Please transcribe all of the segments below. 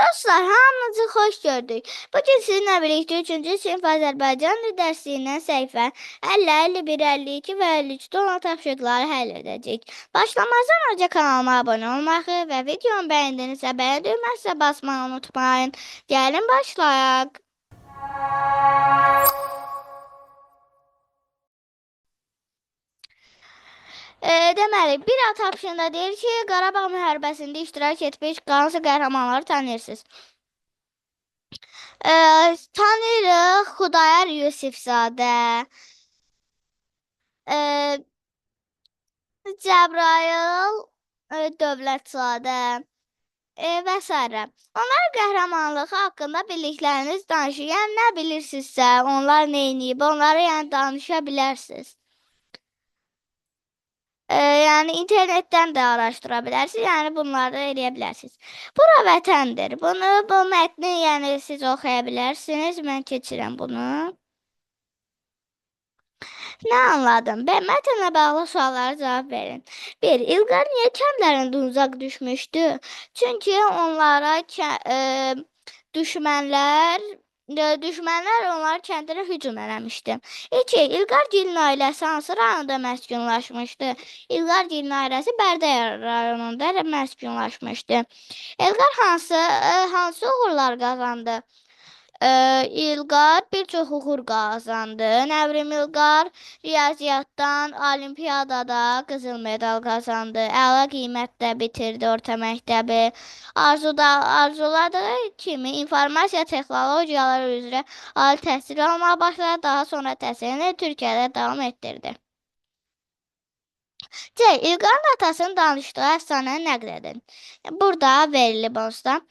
Dostlar, hamınızı xoş gördük. Bugün sizinlə birlikdə 3-cü sinif Azərbaycan dili dərsindən səhifə 50, 51, 52 və 53-də olan tapşırıqları həll edəcəyik. Başlamazdan öncə kanalıma abunə olmağı və videomu bəyəndinizsə bəyən düyməsinə basmağı unutmayın. Gəlin başlayaq. Deməli, bir A tapşırığında deyir ki, Qarabağ müharibəsində iştirak etmiş hansı qəhrəmanları tanıyırsınız? Tanıyırıq Xudayar Yusifzadə, Cəbrayıl Dövlətzadə və s. Onların qəhrəmanlığı haqqında bildikləriniz danışın. Yəni nə bilirsinizsə, onlar nə edib, onları danışa bilərsiniz. Yəni internetdən də araşdıra bilərsiniz. Yəni bunları eləyə bilərsiniz. Bura vətəndir. Bu mətni siz oxuya bilərsiniz. Mən keçirəm bunu. Nə anladım? Mətnlə bağlı suallara cavab verin. 1. İlqar niyə kəndlərindən uzaq düşmüşdü? Çünki onlara düşmənlər onlar kəndlərə hücum eləmişdi. 2. İlqargilin ailəsi hansı rayonda məskunlaşmışdı? İlqargilin ailəsi Bərdə rayonunda məskunlaşmışdı. İlqar hansı uğurlar qazandı? İlqar bir çox uğur qazandı. Nəvrim İlqar riyaziyyatdan olimpiyadada qızıl medal qazandı. Əla qiymətlə bitirdi orta məktəbi. Arzuladığı kimi informasiya texnologiyaları üzrə ali təhsil almağa başladı. Daha sonra təhsilini Türkiyədə davam etdirdi. C. İlqarın atasının danışdığı əfsanəni nəql edin. Burada verilib olsa.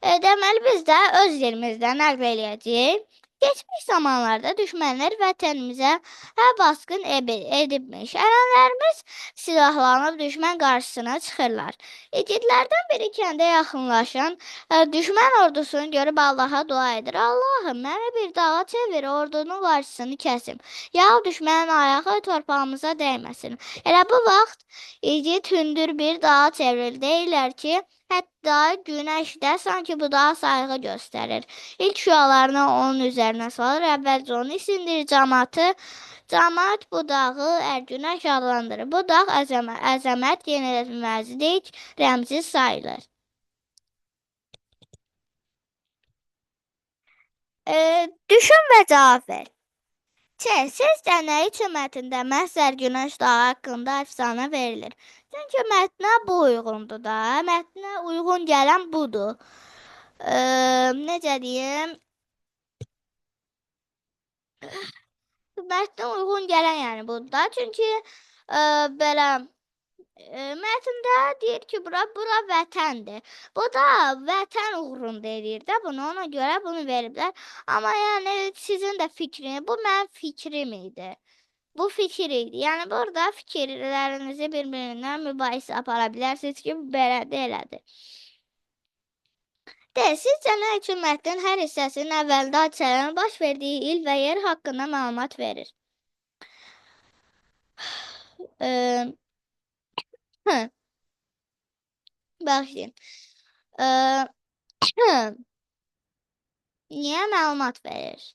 Deməli, biz də öz dilimizdə nəql eləyəcəyik. Keçmiş zamanlarda düşmənlər vətənimizə basqın edibmiş. Ərənlərimiz silahlanıb düşmən qarşısına çıxırlar. İgidlərdən biri kəndə yaxınlaşan düşmən ordusunu görüb Allaha dua edir. Allahım, məni bir dağa çevir, ordunun qarşısını kəsim. Yahut düşmənin ayağı torpağımıza dəyməsin. Elə bu vaxt igid hündür bir dağa çevrilir. Deyirlər ki, hətta günəş də sanki bu dağa sayğı göstərir. İlk şüalarını onun üzərinə salır, əvvəlcə onu isindirir cəmaət bu dağı Ərgünəş adlandırır. Bu dağ əzəmət yenilməzlik rəmzi sayılır. Düşün və cavab ver. Sizcə nə üçün mətndə məhz Ərgünəş dağı haqqında əfsanə verilir? Çünki mətnə bu uyğundur da. Mətnə uyğun gələn budur. Necə deyim? Mətnə uyğun gələn budur da. Çünki belə mətndə deyir ki, bura vətəndir. Bu da vətən uğrunda eləyir də bunu. Ona görə bunu veriblər. Amma sizin də fikriniz, bu mənim fikrim idi. Bu fikir idi. Yəni burada fikirlərinizi bir-birindən mübahisə apara bilərsiniz ki, belədir, elədir. Sizcə nə üçün mətnin hər hissəsinin əvvəlində hadisələrin baş verdiyi il və yer haqqında məlumat verir? Baxın. Niyə məlumat verir?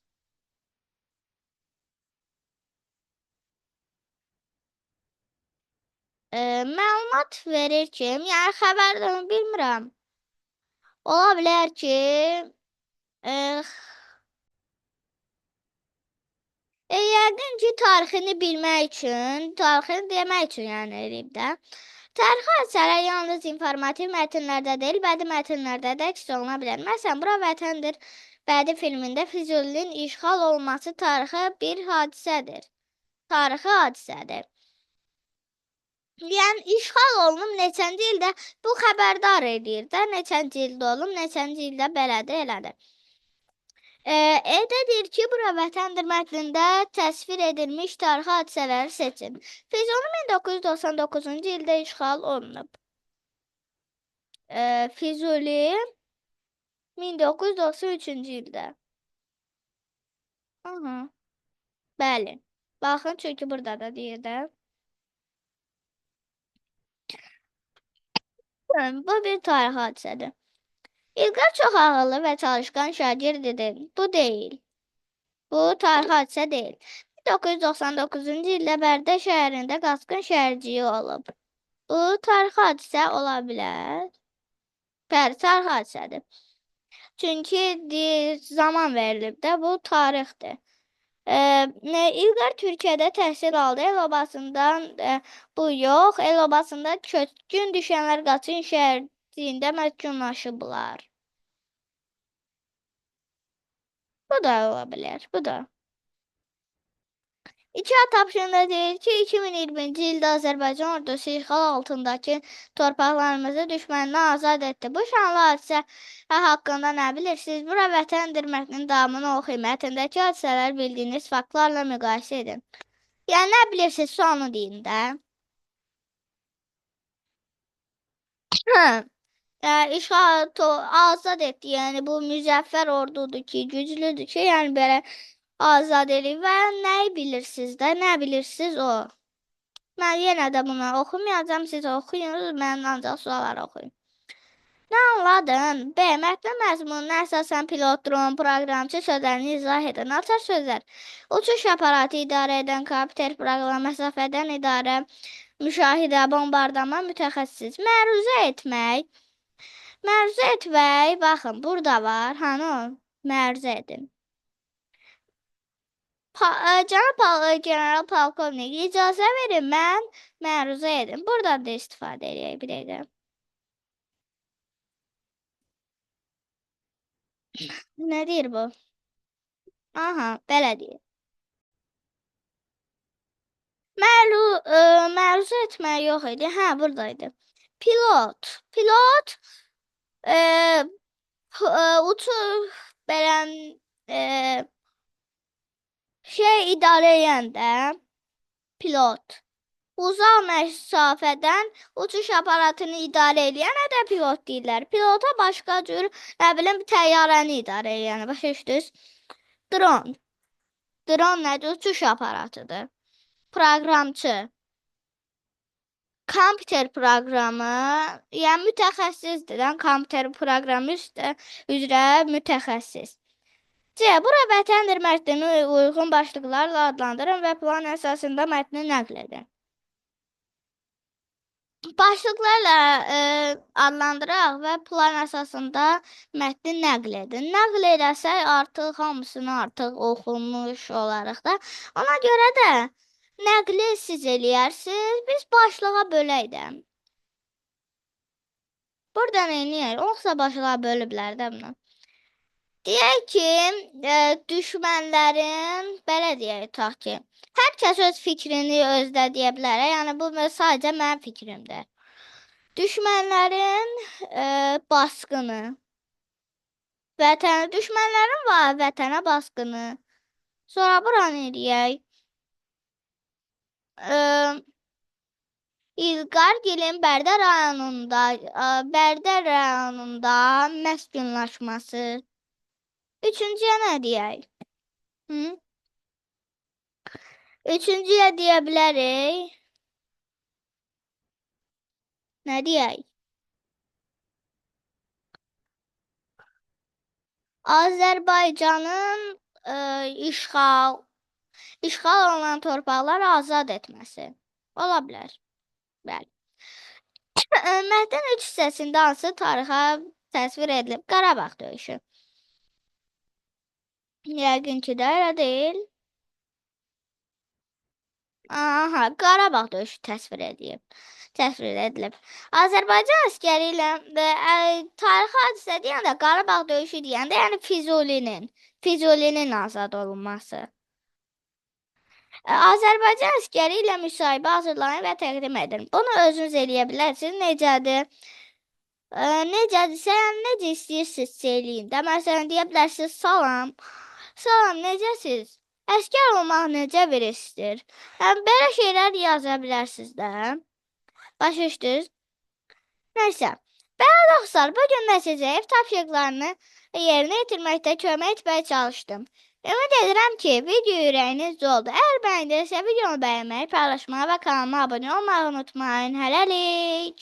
Məlumat verir ki, yəni xəbərdən bilmirəm. Ola bilər ki, yəqin ki, tarixini bilmək üçün, tarixini demək üçün eləyib də. Tarixi hadisələr yalnız informativ mətnlərdə deyil, bədii mətnlərdə də əks oluna bilər. Məsələn, bura vətəndir. Bədii filmində Füzulinin işğal olması tarixi bir hadisədir. Tarixi hadisədir. Yəni, işğal olunub neçənci ildə bu xəbərdar edir də, neçənci ildə olub, neçənci ildə belədir, elədir. Deyir ki, bura vətəndir mətnində təsvir edilmiş tarixi hadisələri seçin. Füzuli 1999-cu ildə işğal olunub. Füzuli 1993-cü ildə. Bəli. Baxın, çünki burada da deyir də. Bu bir tarixi hadisədir. İlqar çox ağıllı və çalışqan şagird idi. Bu deyil. Bu tarixi hadisə deyil. 1999-cu ildə Bərdə şəhərində qaçqın şəhərciyi olub. Bu tarixi hadisə ola bilər. Bəli, tarixi hadisədir. Çünki zaman verilib də bu tarixdir. İlqar Türkiyədə təhsil aldı. El obasından bu yox, el obasında köçkün düşənlər qaçın şəhərciyində məhkumlaşıblar. Bu da ola bilər. Bu da. İcra tapşırığında deyir ki, 2020-ci ildə Azərbaycan ordusu işğal altındakı torpaqlarımızı düşməndən azad etdi. Bu şanlı hadisə haqqında nə bilirsiniz? Bura vətəndir mətnin davamını oxuyun. Mətndəki hadisələr bildiyiniz faktlarla müqayisə edin. Yəni nə bilirsiniz? Sonu deyin də. İşğal azad etdi. Yəni bu müzəffər ordudur ki, güclüdür ki, yəni belə azad edib və nəyi bilirsiniz də, nə bilirsiniz o. Mən yenə də bunu oxumayacağam, siz oxuyunuz, mən ancaq sualları oxuyum. Nə anladın? B. Mətnin məzmununa əsasən pilot, dron, proqramçı sözlərini izah edən açar sözlər. Uçuş aparatı idarə edən, kompüter proqram, məsafədən idarə, müşahidə, bombardama, mütəxəssis. Məruzə etmək. Məruzə etmək, baxın, burada var. Hanı o? Məruzə edin. Cənab general polkovnik, icazə verin, mən məruzə edim. Buradan da istifadə edək bir dəqiqə. Nə deyir bu? Aha, belə deyir. Məruzə etmək yox idi. Hə, buradaydı. Pilot. Pilot uçur belə idarə edəndə pilot. Uzaq məsafədən uçuş aparatını idarə edənə də pilot deyirlər. Pilota başqa cür, nə bilim, təyyarəni idarə edənə, başa düşdünüz? Dron. Dron nədir? Uçuş aparatıdır. Proqramçı. Kompüter proqramı, yəni mütəxəssisdir. Kompüter proqramı üzrə mütəxəssis. C. Bura vətəndir mətnini uyğun başlıqlarla adlandırın və plan əsasında mətni nəql edin. Başlıqlarla adlandıraq və plan əsasında mətni nəql edin. Nəql edəsək artıq hamısını artıq oxunmuş olaraq da. Ona görə də nəqli siz eləyərsiniz. Biz başlığa bölək də. Burada nə eləyək? Olsa başlığa bölüblər də bunu. Deyək ki, düşmənlərin, belə deyək tutaq ki, hər kəs öz fikrini özdə deyə bilər. Yəni bu sadəcə mənim fikrimdir. Düşmənlərin basqını. Düşmənlərin var vətənə basqını. Sonra buranı eləyək. İlqargilin Bərdə rayonunda məskunlaşması. Üçüncüyə nə deyək? Üçüncüyə deyə bilərik. Nə deyək? Azərbaycanın işğal olunan torpaqlar azad etməsi. Ola bilər. Bəli. Mətnin 3 hissəsində hansı tarixə təsvir edilib? Qarabağ döyüşü. Yəqin ki də elə deyil. Aha, Qarabağ döyüşü təsvir edilib. Azərbaycan əskəri ilə tarixi hadisə deyəndə, Qarabağ döyüşü deyəndə, yəni Füzulinin azad olunması. Azərbaycan əskəri ilə müsahibə hazırlayın və təqdim edin. Bunu özünüz eləyə bilərsiniz. Necədir? Necədirsə, necə istəyirsiniz eləyin də. Məsələn, deyə bilərsiniz, salam, necəsiz? Əskər olmaq necə bir istəyir? Yəni, belə şeylər yaza bilərsiniz də. Başa düşdünüz? Nəysə, belə dostlar, bugün də sizə ev tapşırıqlarını yerinə yetirməkdə kömək etməyə çalışdım. Ümid edirəm ki, video ürəyiniz oldu. Əgər bəyəndirsə, videonu bəyənməyi, paylaşmağı və kanalıma abunə olmağı unutmayın. Hələlik.